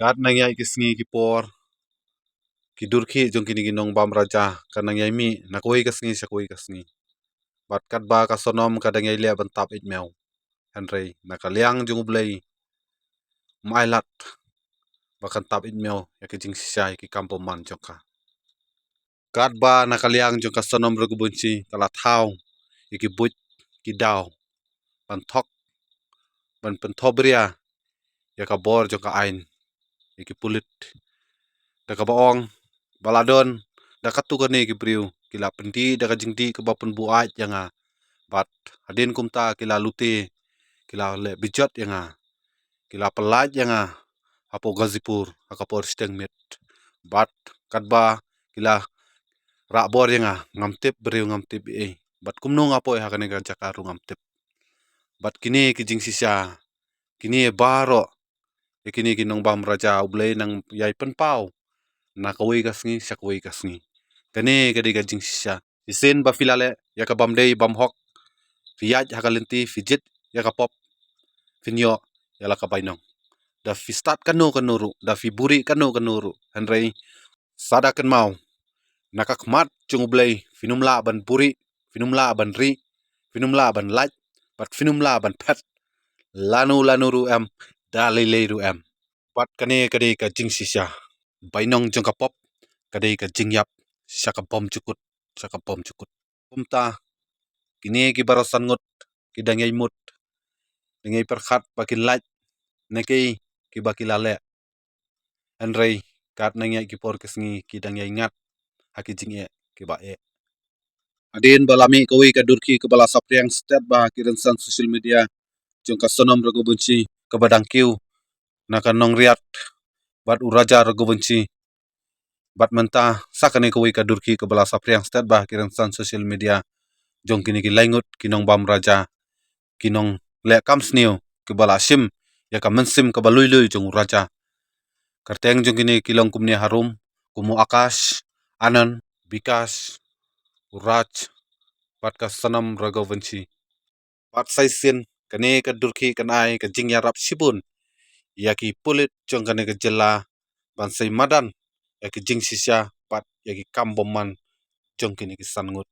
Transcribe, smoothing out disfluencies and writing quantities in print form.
Kat nangyay kisngi kipor kidurki jong kini ginong bam raja kan nangyay mi nakoi kasngi sakoi kasngi bat kat ba kasonom kadang yai lia bantap it mew henrei nakaliang jong ublei mailat bakan tap it mew ya kijing sisai ki kampom man jongka kat ba nakaliang jong kasonom rugubunci kala thau iki buj ki daw ban thok ban pentobria ya ka bor jongka ain iki pulit daka baong baladon daka tukane ki priu kila pendi daka jingdi ke bapen buaj yanga bat hadin kumta kila lute kila le bijot yanga kila pelaj yanga apo gazipur akapor steng mit bat katba kila rakbor yanga ngamtip beriu ngamtip bat kumnung apo hakane kan cakaru ngamtip bat kini kijing sisa kini baro kini kinong bam raja ublei nang yai penpau nakawi kasngi sakwi kasngi kane kadi kajing sisa isin ba filale ya ka bamdei bamhok fiyaj hakalenti fijit ya ka pop finyo ya la ka bainong da fistat kanu kanuru da fiburi kanu kanuru henrei sadakan mau nakakmat jungublei finumla ban buri finumla ban ri finumla ban laj bat finumla ban pet lanu ru em dalile ru em pat kane kade ka jing sisa bainong jong ka pop kade ka jing yap saka bom cukut kumta kini ki barosan ngut ki dangai mut dangai perkhat bakin laj nekei ki bakilale henrei kat nangyai ki por kesngi ki dangai ngat haki jing ki ba adin balami kawi ka durki ke bala sapriang step ba kirensan social media jong ka sonom rogo bunci ke badang kiu naka nong riat bat uraja rogo bunci bat menta sakane kawi ka durki ke bala sapriang step ba kirensan social media jong kini ki laingut kinong bam raja kinong le kam sniu ke bala sim ya ka mensim ke balui jong raja kerteng jong kini kilong kumni harum kumu akash anan bikas uraj pat ka sanam ragovanci pat saisin kane ka durki kanai ka jing yarap sibun yaki pulit jong kane ka jela bansai madan yaki jing sisya pat yaki kamboman jong kini ki sangut